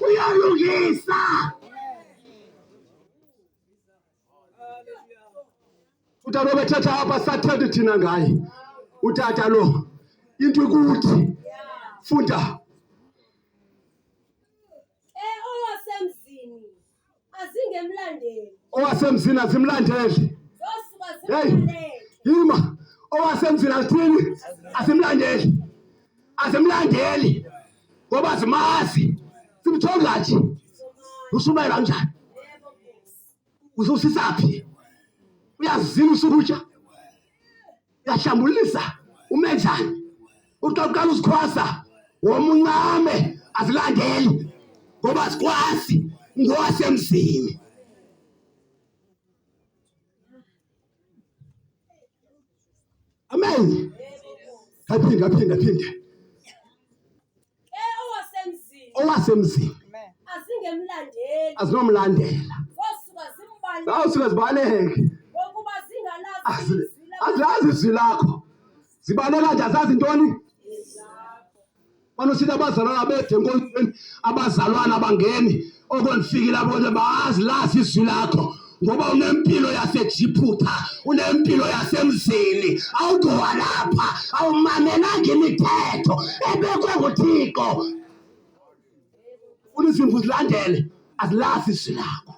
uyalungisa. Utata bethatha apha sathethe thina ngaye. Utata lo into ikuthi funda. Owasemzini azingemlandeli. Owasemzini azimlandeli. Zosuka Hey, zimlandele. yima. Owasemzini asithini? Asimlandeli. Asimlandeli. Ngoba simazi. Simthonga nje. Ushumayela kanjani? Ususisaphi? Uyazizini usukutya? Uyahlambulisa? Umenzani? Uqaqala usikhwasa. Womuncame azilandeli. Ngoba sikwazi ngowasemzini. Amen. Kaphinda. Owasemzini. Azingemlandeli. Azinomlandela. Zosuka zimbaleke. Zawusuke zibaleke. Ngokuba zingalazi. Azilazi izwi lakho. Zibaleka nje azazi ntoni? Manosithi abazalwana bethe enkonzweni abazalwana bangeni okonifikile abone bazilazi izwi lakho. Ngoba unempilo yaseJiphuta, unempilo yasemzini, awugowa lapha, awumamelanga imithetho ebekwe nguThixo. Ufuna izimvu zilandele, azilazi izwi lakho.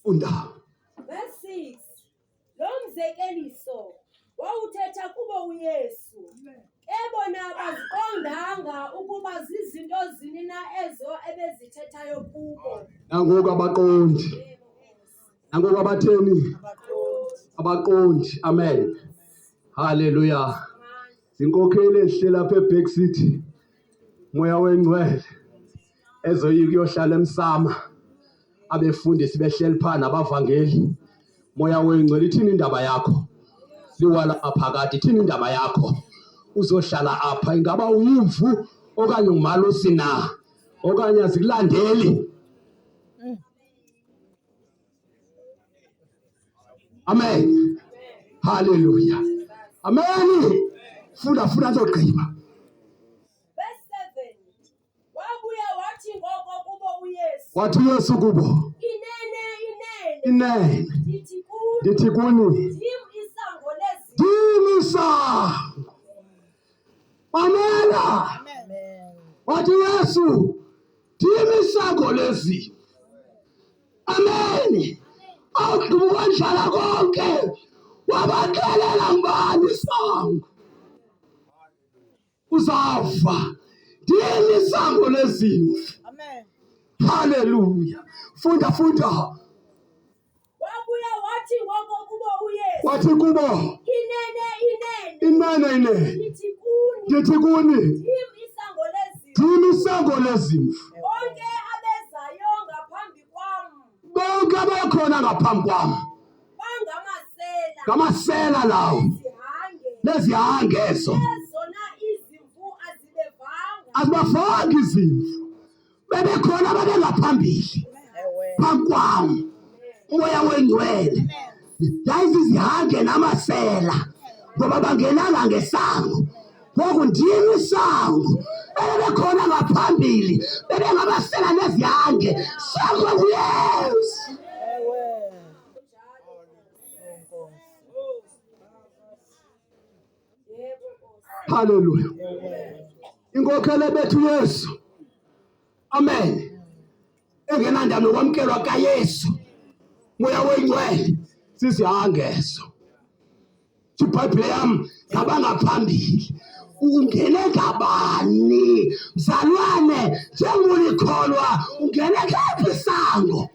Funda. Verse 6. Lo mzekeliso wawuthetha kubo uYesu. Ebona abaziqondanga ukuba zizinto zini na ezo ebezithethayo kubo. Nangoku abaqondi. Nangoku abatheni? Abaqondi. Amen. Hallelujah. Zinkokheli ezihle lapha eBack City. Moya wengcwele. Ezoyika uyohlala emsama. Abefundisi behleli phana abavangeli. Moya wengcwele ithini indaba yakho? Liwala aphakade ithini indaba yakho? Uzohlala apha ingaba uyimvu okanye umalusi na okanye azikulandeli. Amen. Hallelujah. Amen. Funda azogqiba. Verse 7. Wabuya wathi ngoko kubo uYesu. Wathi uYesu kubo. Inene. Ndithi kuni. Dim isango. Mamela. Wathi Yesu. Dim isango lezimvu. Amen. Awugqiba ukondlala konke. Wabaxelela ngubani isango. Uzafa. Dim isango lezimvu. Amen. Hallelujah. Funda. Wabuya wathi ngoko kubo uYesu. Wathi kubo. Inene. Ndithi kuni. Dim isango lezimvu. Bonke abezayo ngaphambi kwam. Bonke abekhona ngaphambi kwam. Ngamasela lawo. Nezihange ezo. Ezona izimvu azibevanga. Azibavanga izimvu. Bebekhona babengaphambili. Phambi kwam. Umoya wengcwele. Yayizizihange namasela. Ngoba bangenanga ngesango. Ngoku ndim isango. Bebekhona ngaphambili. Bebengamasela nezihange. Sango nguYesu. Hallelujah. Inkokhele bethu Yesu. Amen. Engenandaba nokwamkelwa kaYesu. Moya wengcwele sizihangezo. IBhayibhile yami ngabangaphambili. Ungene ngabani? Mzalwane, njengolikholwa ungene ngaphi isango?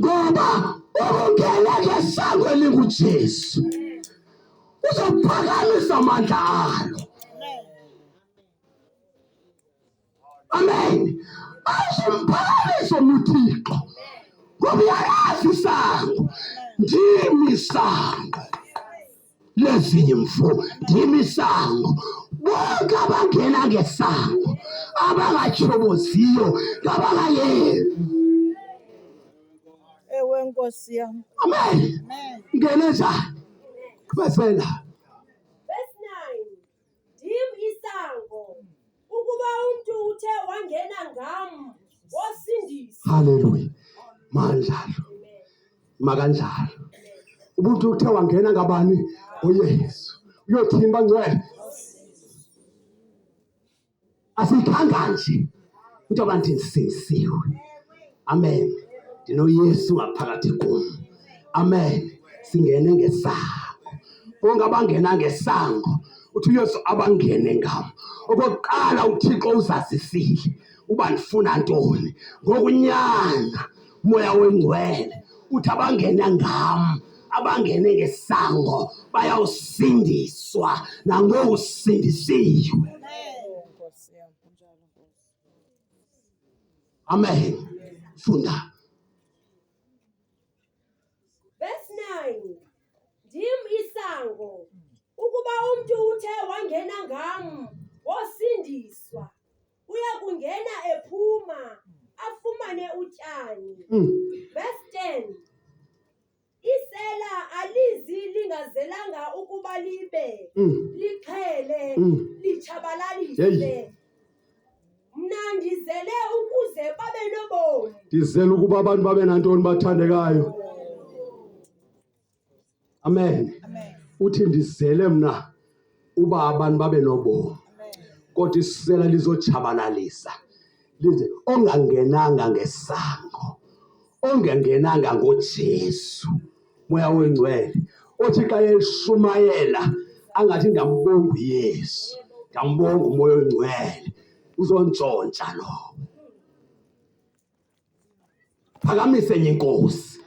Ngoba ungene ngesango elinguJesu. Uzophakamisa amandla alo. Amen. Azimphakamise uThixo. Ngoba uyalazi isango. Ndim isango lezimvu. Ndim isango. Bonke abangena ngesango. Abangatshoboziyo. Abangayenzi. Nkosi yami. Amen. Amen. Ngene njani? Kubesela. Verse 9. Ndim isango. Ukuba umuntu uthe wangena ngam, wasindiswa. Hallelujah. Manjalo. Makanjalo. Umuntu uthe wangena ngabani? UYesu. Uyothimba ngcwele. Asikhanga nje. Into abantu insisiwe. Amen. NdinoYesu ngaphakathi kum. Amen. Singene ngesango. Bonke abangena ngesango uthi uYesu abangene ngam. Okokuqala uThixo uzazisile uba ndifuna ntoni. Ngokunyanga umoya wengcwele uthi abangena ngam, abangene ngesango bayawusindiswa nangoku sindisiwe. Nkosi yami. Njalo Nkosi. Amen. Funda. Verse 9. Ndim isango. Ukuba umuntu uthe wangena ngam, wasindiswa. Uya kungena ephuma, afumane utyani. Verse 10. Isela alizi lingazelanga ukuba libe, liqhele, litshabalalise. Hey. Mna ndizele ukuze babe nobomi. Ndizela ukuba abantu babe nantoni bathandekayo. Amen. Amen. Uthi ndizele mna uba abantu babe nobomi. Amen. Kodwa isela lizotshabalalisa. Lize ongangenanga ngesango. Ongangenanga ngoJesu. Moya wengcwele. Othi xa eshumayela angathi ndambonga uYesu. Ndambonga umoya wengcwele. Uzontshontsha lo. Phakamise nye Nkosi.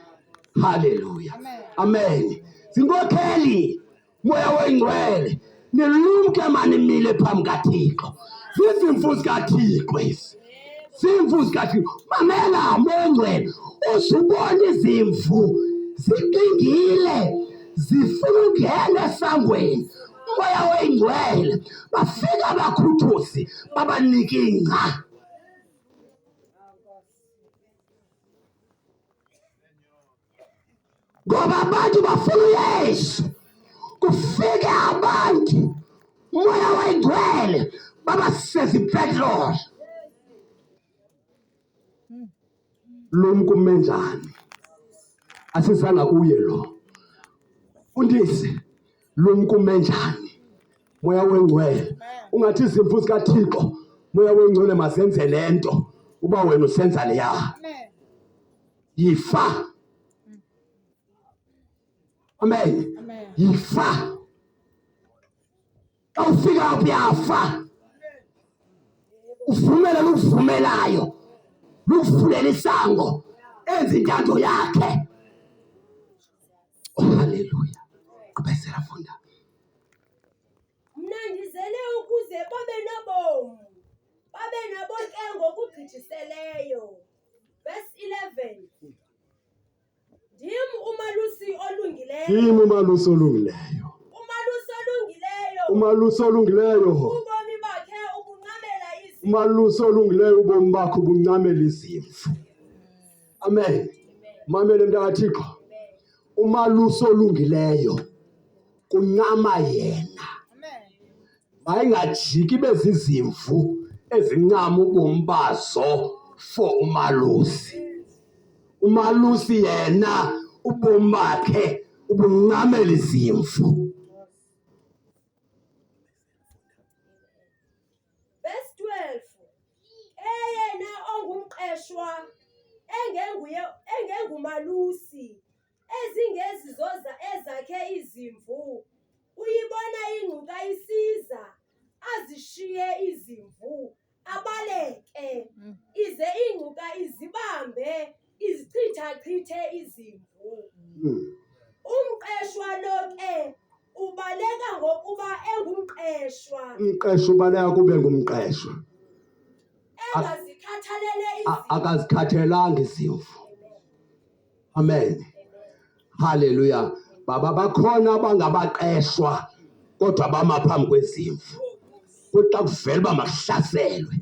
Hallelujah. Amen. Amen. Zinkokheli moya wengcwele nilumke manimile phambi kaThixo. Zizimvu zikaThixo ezi. Zimvu zikaThixo. Mamela mongcwele. Uzibona izimvu ziqingile zifuna ukungena esangweni. Umoya wengcwele bafika abakhuthuzi babanike ingca. Ngoba abantu bafuna uYesu. Kufike abantu umoya wengcwele babasezibhedlela. Lo mkume njani? Asizanga kuye lo. Undisi lo mkume njani? Moya wengcwele. Ungathi izimvu zikaThixo moya wengcwele masenze lento uba wena usenza leya. Amen. Yifa. Amen. Amen. Yifa. Awufika uyafa. Uvumele ukuvumelayo. Lukuvulela isango. Enza intando yakhe. Oh, hallelujah. Kubesela funda. Mna ndizele ukuze babe nobomi, babe nabo ke ngokugqithiseleyo. Verse 11. Ndim umalusi olungileyo. Yimi umalusi olungileyo. Umalusi olungileyo. Umalusi olungileyo. Ubomi bakhe ubunqamela izimvu. Umalusi olungileyo ubomi bakho buncamela izimvu. Amen. Mamele mntakaThixo. Umalusi olungileyo kuncama yena. Amen. Mayingajiki bezizimvu ezincama ubomi bazo for umalusi. Umalusi yena ubomi bakhe ubunqamela izimvu. Verse 12. Eyena ongumqeshwa engengumalusi ezingezizo ezakhe izimvu. Uyibona ingcuka isiza azishiye izimvu abaleke ize ingcuka izibambe izichitha-chithe izimvu. Umqeshwa lo ke ubaleka ngokuba engumqeshwa Umqeshwa ubaleka kube ngumqeshwa. engazikhathalele izimvu. Akazikhathelanga izimvu. Amen. Hallelujah. Baba bakhona abangabaqeshwa kodwa bama phambi kwezimvu. Kuxa kuvela uba makuhlaselwe.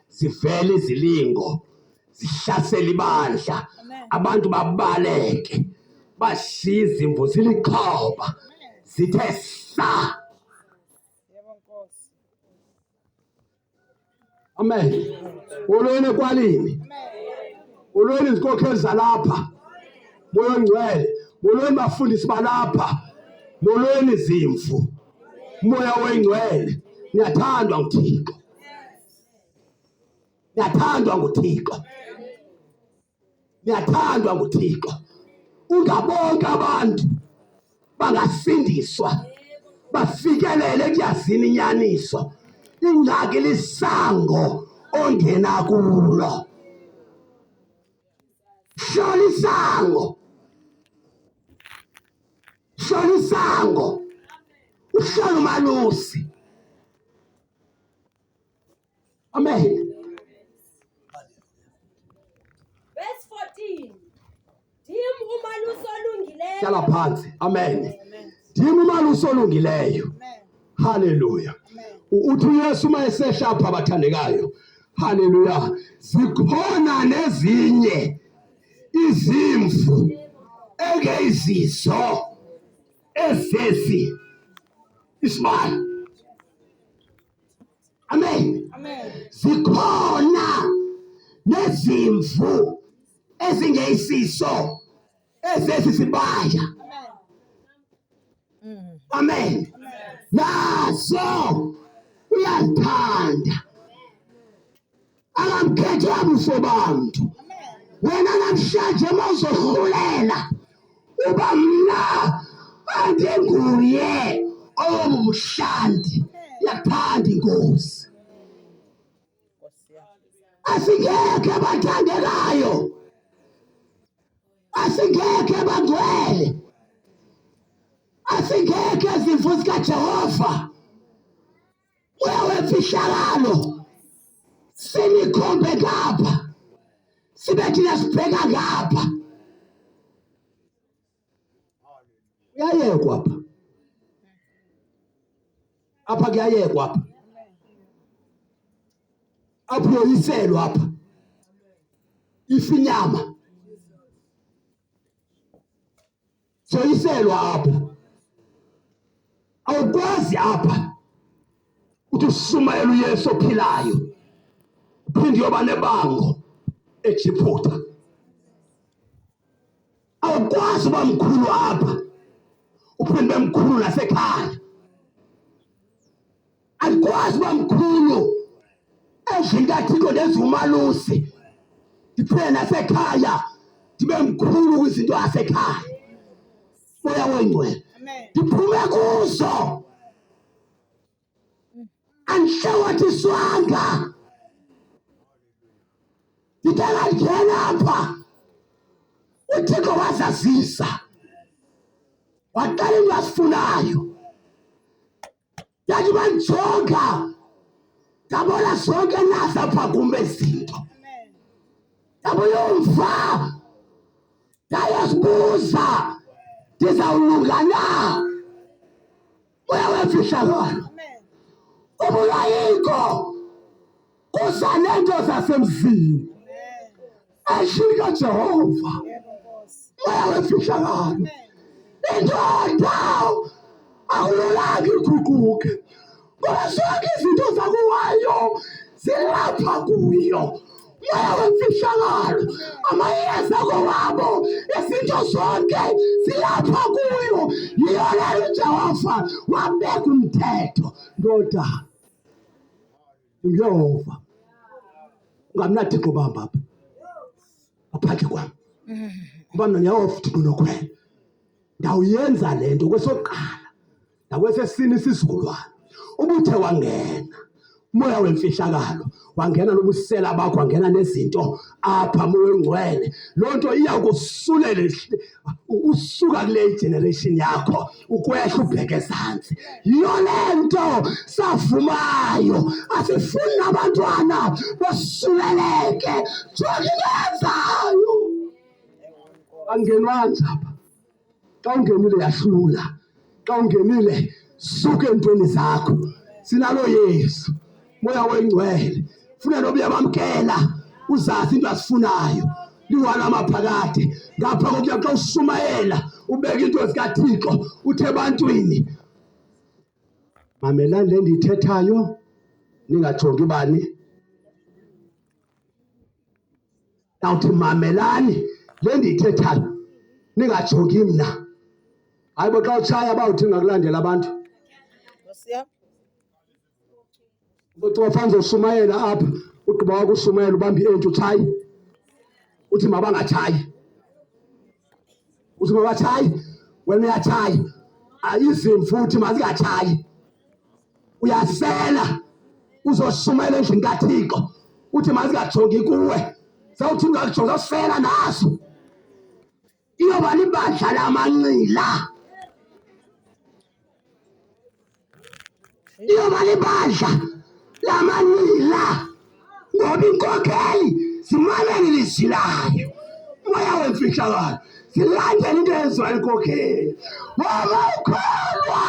Zivele izilingo. zihlasela ibandla, abantu babaleke, bashiya izimvu ziliqhoba, zithe sa. Yebo Nkosi. Amen. Molweni ekwalini, molweni izinkokheli zalapha, moya ongcwele, molweni bafundisi balapha, molweni izimvu, moya wengcwele. Niyathandwa nguThixo, niyathandwa nguThixo, niyathandwa nguThixo. Ungabonke abantu bangasindiswa bafikelele ekuyazini inyaniso. Ingxaki lisango ongena kulo. Hlola isango, hlola isango, uhlola umalusi. Amen. Verse 14. Ndim umalusi olungileyo. Hlala phansi. Amen. Ndim umalusi olungileyo. Hallelujah. Uthi uYesu mayesehla apha abathandekayo. Hallelujah. Zikhona nezinye izimvu engezizo ezesi isibali. Amen. Zikhona nezimvu ezingeyisiso ezesi sibaya. Amen. Naso uyazithanda, akamkhethi abuso bantu. Wena namhlanje mawuzohlulela uba mna andinguye obubuhlanti, yakuthanda inkosi. Asingeke bathandekayo, asingeke bangcwele, asingeke zimvu zikaJehova. Moya wemfihlakalo sinikhombe ngapha, sibe thina sibheka ngapha. Kuyayekwa apha, apha kuyayekwa apha, apha uyoyiselwa apha ifinyama, soyiselwa apha. Awukwazi apha uthi usumayela uYesu ophilayo uphinde uyoba nebango eJiphuta. Awukwazi uba mkhulu apha uphinde ube mkhulu nasekhaya. Awukwazi uba mkhulu endlini kaThixo ndenza umalusi, ndiphinde nasekhaya ndibe mkhulu kwizinto zasekhaya. Moya wengcwele, ndiphume kuzo, andihlawathiswanga. Ndidala ndingena apha, uThixo wazazisa, waqala into asifunayo. Yathi bandijonga ndabona zonke nazi apha kum izinto, ndabuyomva, ndayozibuza ndizawulunga na. Moya wemfihlakalo, ubuloyiko kuza neento zasemzini eshini kaJehova. Moya wemfihlakalo, indoda awululanga iguquke, ngoba zonke izinto zakuwayo zilapha kuyo. Moya wemfihlakalo, amayeza kowabo, izinto zonke zilapha kuyo. Yiyo leyo uJehova wabeka umthetho. Ndoda, uYehova ungamnaThixo bamba apha ngaphandle kwami, ngoba mna ndiyawazi uThixo nokhwela. Ndawuyenza le nto kwesokuqala nakwesesini isizukulwana. Ubuthe wangena moya wemfihlakalo, wangena nobusela bakho, wangena nezinto apha. Moya ongcwele, loo nto iya kusulela usuka kule generation yakho ukwehla ubheke ezantsi. Yiyo le nto savumayo, asifuni nabantwana bosuleleke. Jonga into yenzayo, angenwanga apha. Xa ungenile yahlula, xa ungenile suka entweni zakho. Sinalo Yesu, moya wengcwele, funeka noba uyabamkela uzazi into asifunayo liwala maphakade ngapha kokuya xa ushumayela ubeka into zikaThixo uthe ebantwini mamelani le ndiyithethayo ningajongi bani nawuthi mamelani le ndiyithethayo ningajongi mna hayi bo xa utshaya bawuthi ngakulandela abantu Nkosi yam. uthi wafanele ushumayela apha ugqiba wakushumayela ubambe ientshi utshaye uthi mabangatshayi uthi mabatshayi wena uyatshayi izimvu futhi mazingatshayi uyasela uzoshumayela endlini kaThixo uthi mazingajongi kuwe zawuthi ungakujonga usela naso iyoba libandla lamanqila iyoba libandla lamanqila ngoba inkokeli zimaneni lizilayo moya wemfihlakalo zilandela into eyenziwayo inkokeli ngoba ukholwa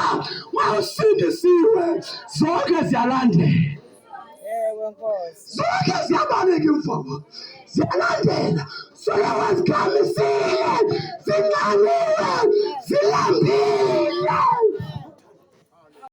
wawusindisiwe zonke ziyalandela Ewe Nkosi. zonke ziyabaleka imfama ziyalandela solo wazikhamisile zinqaniwe zilambile